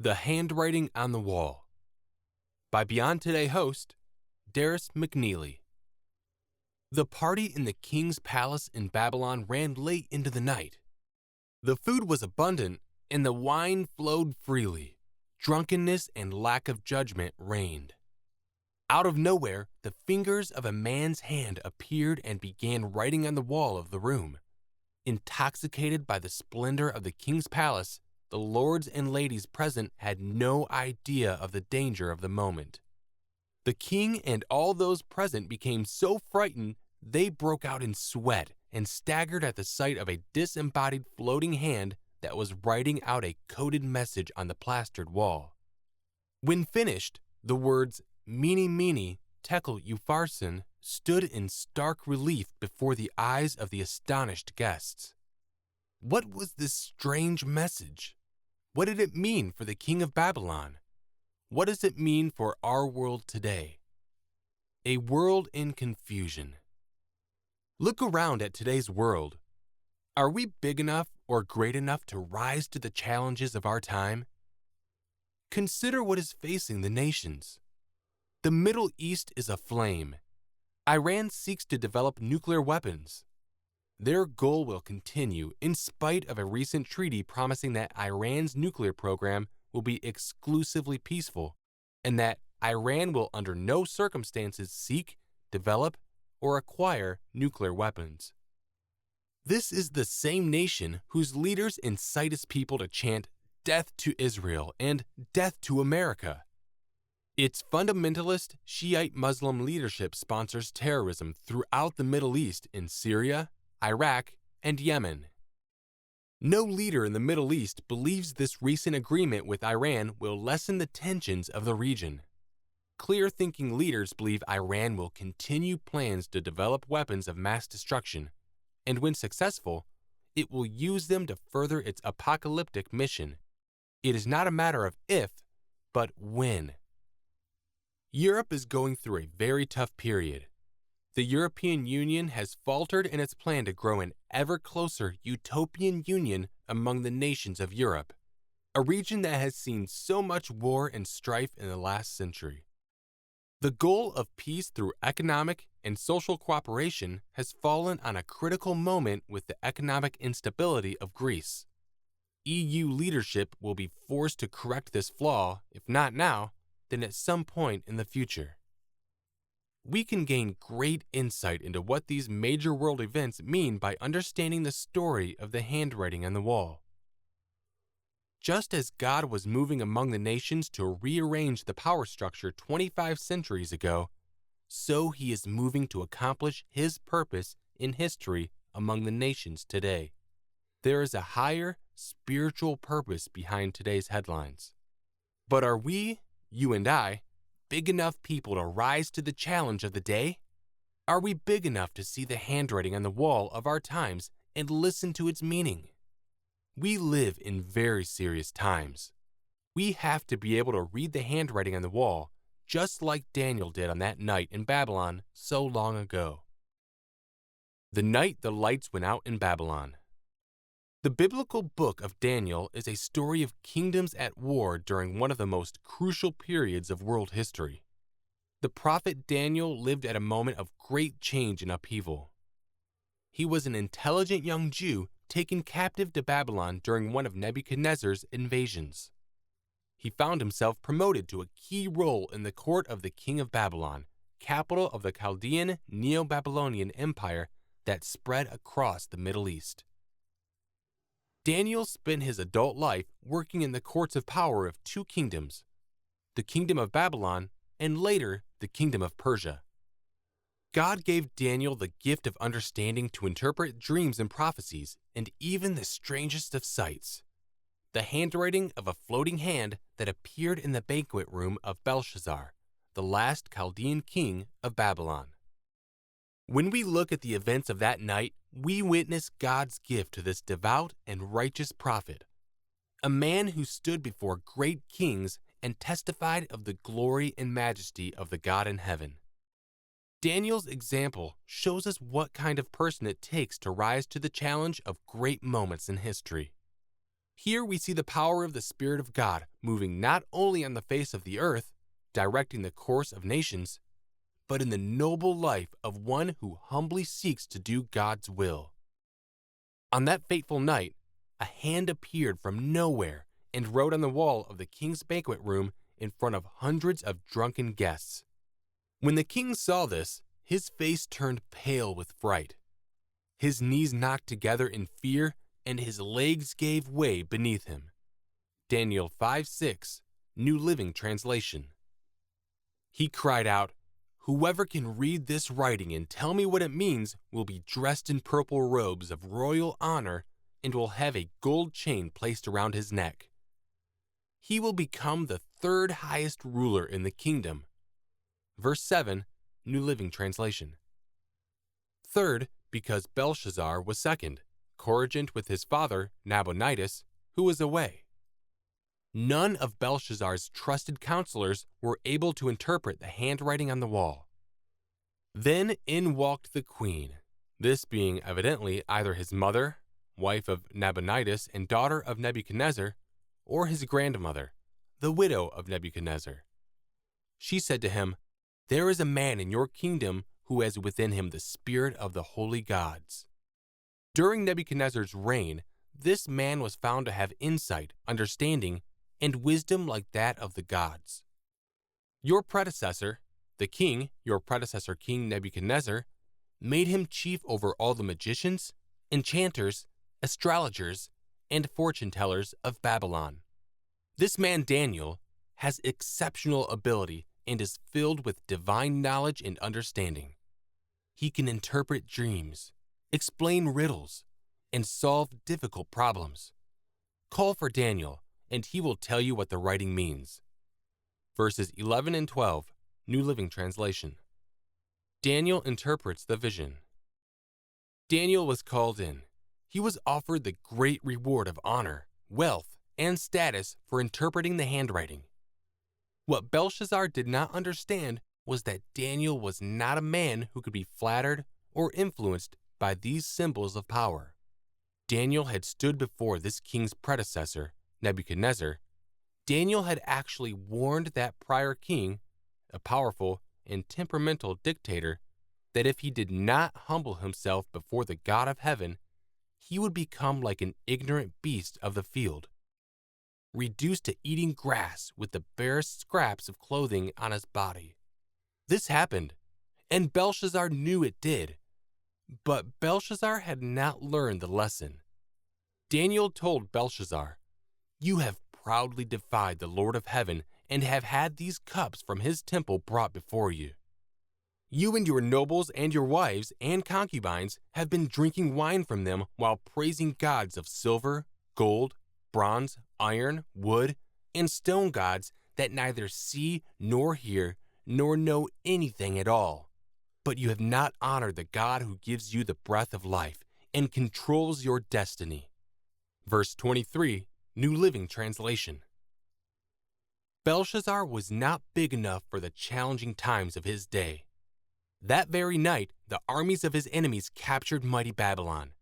The Handwriting on the Wall by Beyond Today host, Darius McNeely. The party in the king's palace in Babylon ran late into the night. The food was abundant and the wine flowed freely. Drunkenness and lack of judgment reigned. Out of nowhere, the fingers of a man's hand appeared and began writing on the wall of the room. Intoxicated by the splendor of the king's palace, the lords and ladies present had no idea of the danger of the moment. The king and all those present became so frightened they broke out in sweat and staggered at the sight of a disembodied floating hand that was writing out a coded message on the plastered wall. When finished, the words "Mene, Mene, Tekel Upharsin" stood in stark relief before the eyes of the astonished guests. What was this strange message? What did it mean for the king of Babylon? What does it mean for our world today? A world in confusion. Look around at today's world. Are we big enough or great enough to rise to the challenges of our time? Consider what is facing the nations. The Middle East is aflame. Iran seeks to develop nuclear weapons. Their goal will continue in spite of a recent treaty promising that Iran's nuclear program will be exclusively peaceful and that Iran will under no circumstances seek, develop, or acquire nuclear weapons. This is the same nation whose leaders incite its people to chant "Death to Israel" and "Death to America." Its fundamentalist Shiite Muslim leadership sponsors terrorism throughout the Middle East in Syria, Iraq, and Yemen. No leader in the Middle East believes this recent agreement with Iran will lessen the tensions of the region. Clear-thinking leaders believe Iran will continue plans to develop weapons of mass destruction, and when successful, it will use them to further its apocalyptic mission. It is not a matter of if, but when. Europe is going through a very tough period. The European Union has faltered in its plan to grow an ever closer utopian union among the nations of Europe, a region that has seen so much war and strife in the last century. The goal of peace through economic and social cooperation has fallen on a critical moment with the economic instability of Greece. EU leadership will be forced to correct this flaw, if not now, then at some point in the future. We can gain great insight into what these major world events mean by understanding the story of the handwriting on the wall. Just as God was moving among the nations to rearrange the power structure 25 centuries ago, so he is moving to accomplish his purpose in history among the nations today. There is a higher spiritual purpose behind today's headlines. But are we, you and I, big enough people to rise to the challenge of the day? Are we big enough to see the handwriting on the wall of our times and listen to its meaning? We live in very serious times. We have to be able to read the handwriting on the wall, just like Daniel did on that night in Babylon so long ago. The night the lights went out in Babylon. The biblical book of Daniel is a story of kingdoms at war during one of the most crucial periods of world history. The prophet Daniel lived at a moment of great change and upheaval. He was an intelligent young Jew taken captive to Babylon during one of Nebuchadnezzar's invasions. He found himself promoted to a key role in the court of the king of Babylon, capital of the Chaldean Neo-Babylonian Empire that spread across the Middle East. Daniel spent his adult life working in the courts of power of two kingdoms, the kingdom of Babylon and later the kingdom of Persia. God gave Daniel the gift of understanding to interpret dreams and prophecies and even the strangest of sights, the handwriting of a floating hand that appeared in the banquet room of Belshazzar, the last Chaldean king of Babylon. When we look at the events of that night, we witness God's gift to this devout and righteous prophet, a man who stood before great kings and testified of the glory and majesty of the God in heaven. Daniel's example shows us what kind of person it takes to rise to the challenge of great moments in history. Here we see the power of the Spirit of God moving not only on the face of the earth, directing the course of nations, but in the noble life of one who humbly seeks to do God's will. On that fateful night, a hand appeared from nowhere and wrote on the wall of the king's banquet room in front of hundreds of drunken guests. When the king saw this, his face turned pale with fright. His knees knocked together in fear, and his legs gave way beneath him. Daniel 5:6, New Living Translation. He cried out, "Whoever can read this writing and tell me what it means will be dressed in purple robes of royal honor and will have a gold chain placed around his neck. He will become the third highest ruler in the kingdom." Verse 7, New Living Translation. Third, because Belshazzar was second, co-regent with his father, Nabonidus, who was away. None of Belshazzar's trusted counselors were able to interpret the handwriting on the wall. Then in walked the queen, this being evidently either his mother, wife of Nabonidus and daughter of Nebuchadnezzar, or his grandmother, the widow of Nebuchadnezzar. She said to him, "There is a man in your kingdom who has within him the spirit of the holy gods." During Nebuchadnezzar's reign, this man was found to have insight, understanding, and wisdom like that of the gods. Your predecessor, your predecessor King Nebuchadnezzar, made him chief over all the magicians, enchanters, astrologers, and fortune-tellers of Babylon. This man Daniel has exceptional ability and is filled with divine knowledge and understanding. He can interpret dreams, explain riddles, and solve difficult problems. Call for Daniel, and he will tell you what the writing means. Verses 11 and 12, New Living Translation. Daniel interprets the vision. Daniel was called in. He was offered the great reward of honor, wealth, and status for interpreting the handwriting. What Belshazzar did not understand was that Daniel was not a man who could be flattered or influenced by these symbols of power. Daniel had stood before this king's predecessor, Nebuchadnezzar. Daniel had actually warned that prior king, a powerful and temperamental dictator, that if he did not humble himself before the God of heaven, he would become like an ignorant beast of the field, reduced to eating grass with the barest scraps of clothing on his body. This happened, and Belshazzar knew it did. But Belshazzar had not learned the lesson. Daniel told Belshazzar, "You have proudly defied the Lord of heaven and have had these cups from his temple brought before you. You and your nobles and your wives and concubines have been drinking wine from them while praising gods of silver, gold, bronze, iron, wood, and stone gods that neither see nor hear nor know anything at all. But you have not honored the God who gives you the breath of life and controls your destiny." Verse 23, New Living Translation. Belshazzar was not big enough for the challenging times of his day. That very night, the armies of his enemies captured mighty Babylon.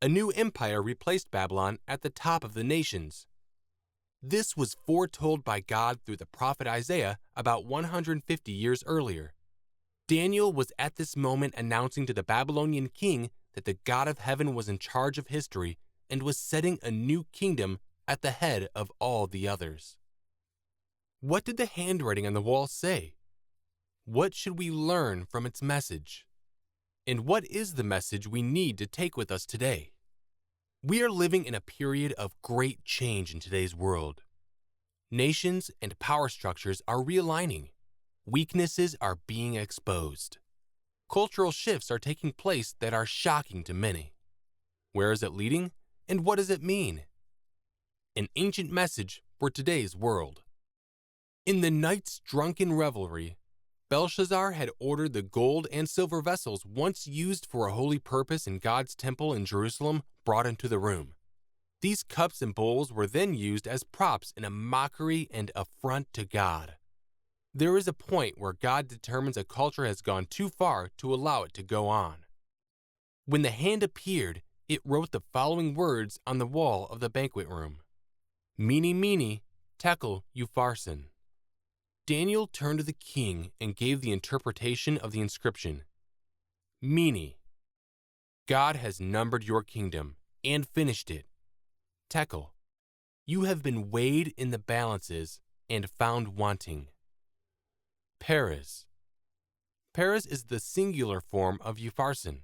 A new empire replaced Babylon at the top of the nations. This was foretold by God through the prophet Isaiah about 150 years earlier. Daniel was at this moment announcing to the Babylonian king that the God of heaven was in charge of history and was setting a new kingdom at the head of all the others. What did the handwriting on the wall say? What should we learn from its message? And what is the message we need to take with us today? We are living in a period of great change in today's world. Nations and power structures are realigning. Weaknesses are being exposed. Cultural shifts are taking place that are shocking to many. Where is it leading, and what does it mean? An ancient message for today's world. In the night's drunken revelry, Belshazzar had ordered the gold and silver vessels once used for a holy purpose in God's temple in Jerusalem brought into the room. These cups and bowls were then used as props in a mockery and affront to God. There is a point where God determines a culture has gone too far to allow it to go on. When the hand appeared, it wrote the following words on the wall of the banquet room. Mene, mene, tekel, upharsin. Daniel turned to the king and gave the interpretation of the inscription. Mene, God has numbered your kingdom and finished it. Tekel, you have been weighed in the balances and found wanting. Peres, Peres is the singular form of upharsin.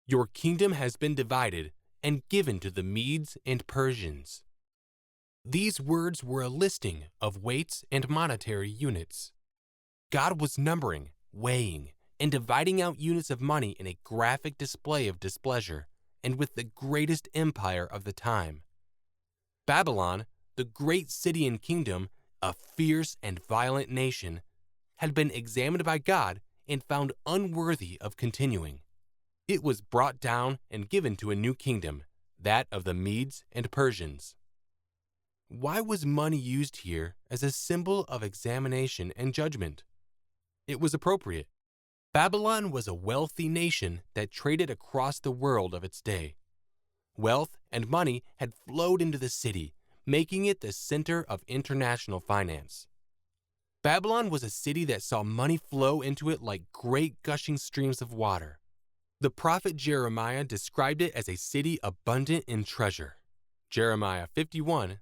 Your kingdom has been divided and given to the Medes and Persians. These words were a listing of weights and monetary units. God was numbering, weighing, and dividing out units of money in a graphic display of displeasure, and with the greatest empire of the time. Babylon, the great city and kingdom, a fierce and violent nation, had been examined by God and found unworthy of continuing. It was brought down and given to a new kingdom, that of the Medes and Persians. Why was money used here as a symbol of examination and judgment? It was appropriate. Babylon was a wealthy nation that traded across the world of its day. Wealth and money had flowed into the city, making it the center of international finance. Babylon was a city that saw money flow into it like great gushing streams of water. The prophet Jeremiah described it as a city abundant in treasure. Jeremiah 51:13.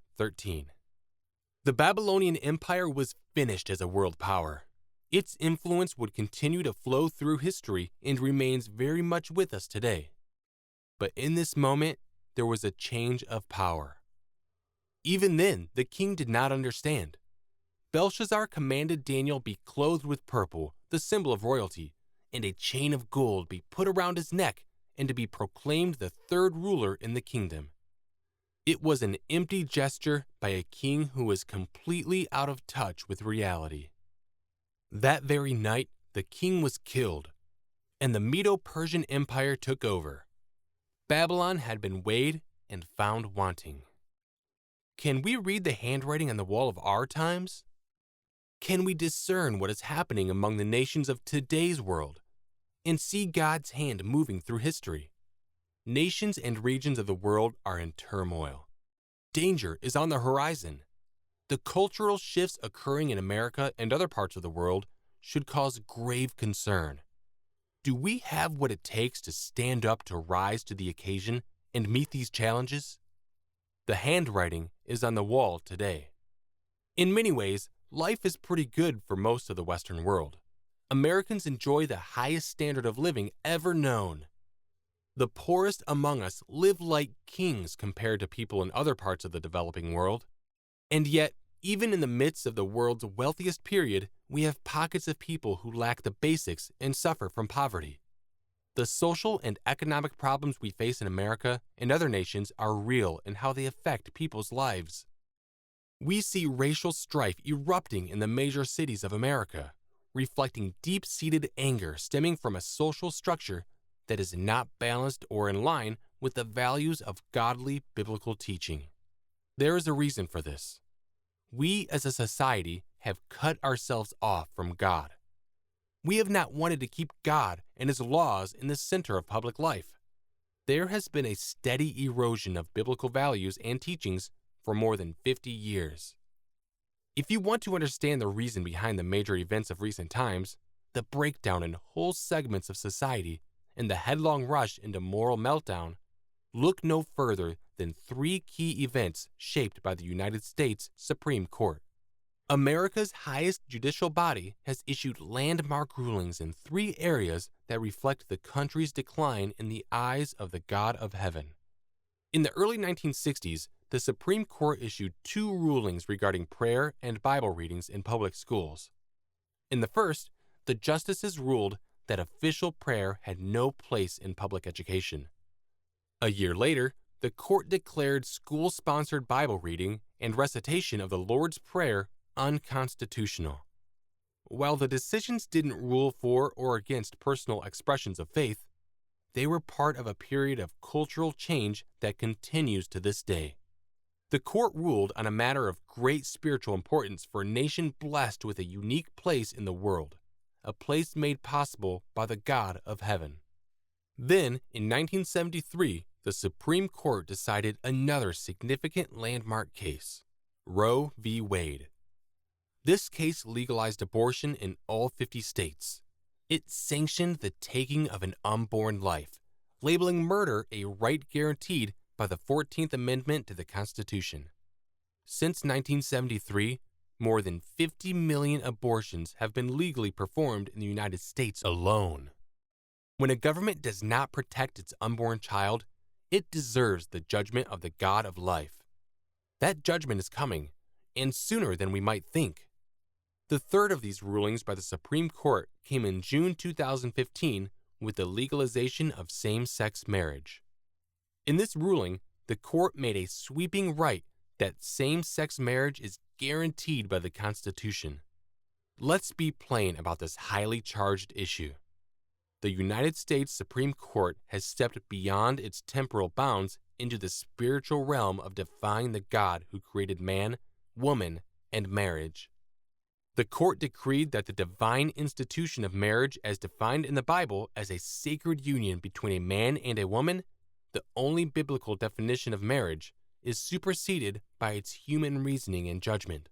The Babylonian Empire was finished as a world power. Its influence would continue to flow through history and remains very much with us today. But in this moment, there was a change of power. Even then, the king did not understand. Belshazzar commanded Daniel be clothed with purple, the symbol of royalty, and a chain of gold be put around his neck, and to be proclaimed the third ruler in the kingdom. It was an empty gesture by a king who was completely out of touch with reality. That very night, the king was killed, and the Medo-Persian Empire took over. Babylon had been weighed and found wanting. Can we read the handwriting on the wall of our times? Can we discern what is happening among the nations of today's world and see God's hand moving through history? Nations and regions of the world are in turmoil. Danger is on the horizon. The cultural shifts occurring in America and other parts of the world should cause grave concern. Do we have what it takes to stand up to rise to the occasion and meet these challenges? The handwriting is on the wall today. In many ways, life is pretty good for most of the Western world. Americans enjoy the highest standard of living ever known. The poorest among us live like kings compared to people in other parts of the developing world. And yet, even in the midst of the world's wealthiest period, we have pockets of people who lack the basics and suffer from poverty. The social and economic problems we face in America and other nations are real in how they affect people's lives. We see racial strife erupting in the major cities of America, reflecting deep-seated anger stemming from a social structure that is not balanced or in line with the values of godly biblical teaching. There is a reason for this. We as a society have cut ourselves off from God. We have not wanted to keep God and His laws in the center of public life. There has been a steady erosion of biblical values and teachings for more than 50 years. If you want to understand the reason behind the major events of recent times, the breakdown in whole segments of society, and the headlong rush into moral meltdown, look no further than 3 key events shaped by the United States Supreme Court. America's highest judicial body has issued landmark rulings in 3 areas that reflect the country's decline in the eyes of the God of heaven. In the early 1960s, the Supreme Court issued 2 rulings regarding prayer and Bible readings in public schools. In the first, the justices ruled that official prayer had no place in public education. A year later, the court declared school-sponsored Bible reading and recitation of the Lord's Prayer unconstitutional. While the decisions didn't rule for or against personal expressions of faith, they were part of a period of cultural change that continues to this day. The court ruled on a matter of great spiritual importance for a nation blessed with a unique place in the world, a place made possible by the God of heaven. Then, in 1973, the Supreme Court decided another significant landmark case, Roe v. Wade. This case legalized abortion in all 50 states. It sanctioned the taking of an unborn life, labeling murder a right guaranteed by the 14th Amendment to the Constitution. Since 1973, more than 50 million abortions have been legally performed in the United States alone. When a government does not protect its unborn child, it deserves the judgment of the God of life. That judgment is coming, and sooner than we might think. The third of these rulings by the Supreme Court came in June 2015 with the legalization of same-sex marriage. In this ruling, the court made a sweeping right that same-sex marriage is guaranteed by the Constitution. Let's be plain about this highly charged issue. The United States Supreme Court has stepped beyond its temporal bounds into the spiritual realm of defying the God who created man, woman, and marriage. The court decreed that the divine institution of marriage as defined in the Bible as a sacred union between a man and a woman, the only biblical definition of marriage, is superseded by its human reasoning and judgment.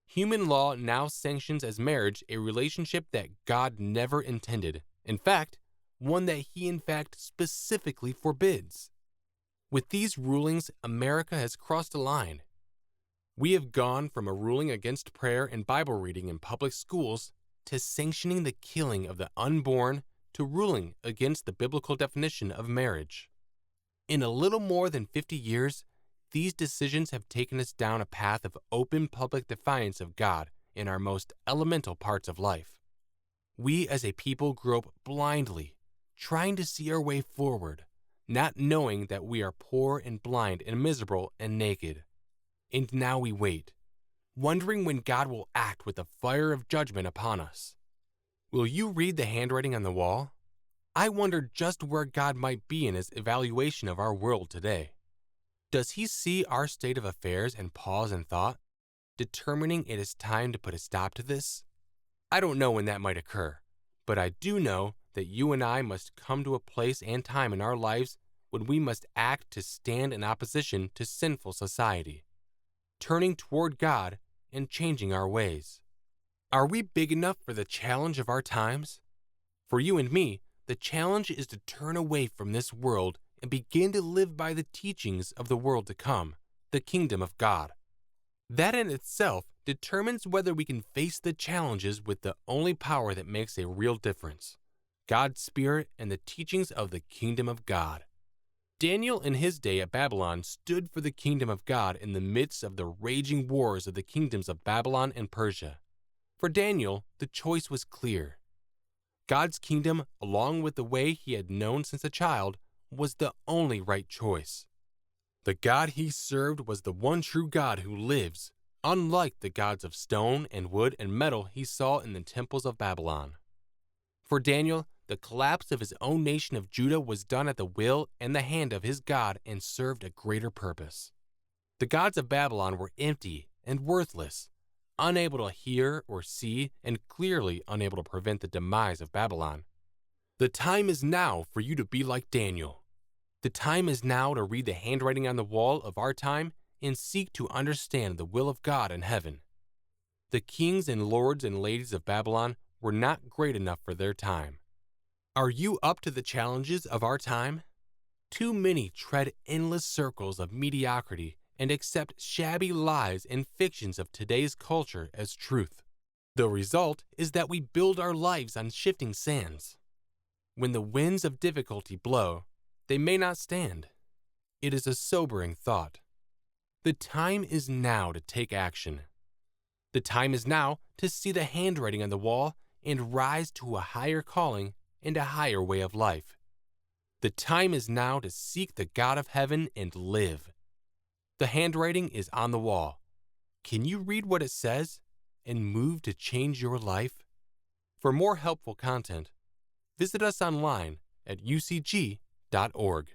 Human law now sanctions as marriage a relationship that God never intended, in fact, one that He specifically forbids. With these rulings, America has crossed a line. We have gone from a ruling against prayer and Bible reading in public schools to sanctioning the killing of the unborn to ruling against the biblical definition of marriage. In a little more than 50 years, these decisions have taken us down a path of open public defiance of God in our most elemental parts of life. We as a people grope blindly, trying to see our way forward, not knowing that we are poor and blind and miserable and naked. And now we wait, wondering when God will act with the fire of judgment upon us. Will you read the handwriting on the wall? I wonder just where God might be in His evaluation of our world today. Does He see our state of affairs and pause in thought, determining it is time to put a stop to this? I don't know when that might occur, but I do know that you and I must come to a place and time in our lives when we must act to stand in opposition to sinful society, turning toward God and changing our ways. Are we big enough for the challenge of our times? For you and me, the challenge is to turn away from this world and begin to live by the teachings of the world to come, the kingdom of God. That in itself determines whether we can face the challenges with the only power that makes a real difference, God's Spirit and the teachings of the kingdom of God. Daniel in his day at Babylon stood for the kingdom of God in the midst of the raging wars of the kingdoms of Babylon and Persia. For Daniel, the choice was clear. God's kingdom, along with the way he had known since a child, was the only right choice. The God he served was the one true God who lives, unlike the gods of stone and wood and metal he saw in the temples of Babylon. For Daniel, the collapse of his own nation of Judah was done at the will and the hand of his God and served a greater purpose. The gods of Babylon were empty and worthless, unable to hear or see, and clearly unable to prevent the demise of Babylon. The time is now for you to be like Daniel. The time is now to read the handwriting on the wall of our time and seek to understand the will of God in heaven. The kings and lords and ladies of Babylon were not great enough for their time. Are you up to the challenges of our time? Too many tread endless circles of mediocrity and accept shabby lies and fictions of today's culture as truth. The result is that we build our lives on shifting sands. When the winds of difficulty blow, they may not stand. It is a sobering thought. The time is now to take action. The time is now to see the handwriting on the wall and rise to a higher calling and a higher way of life. The time is now to seek the God of heaven and live. The handwriting is on the wall. Can you read what it says and move to change your life? For more helpful content, visit us online at ucg.org.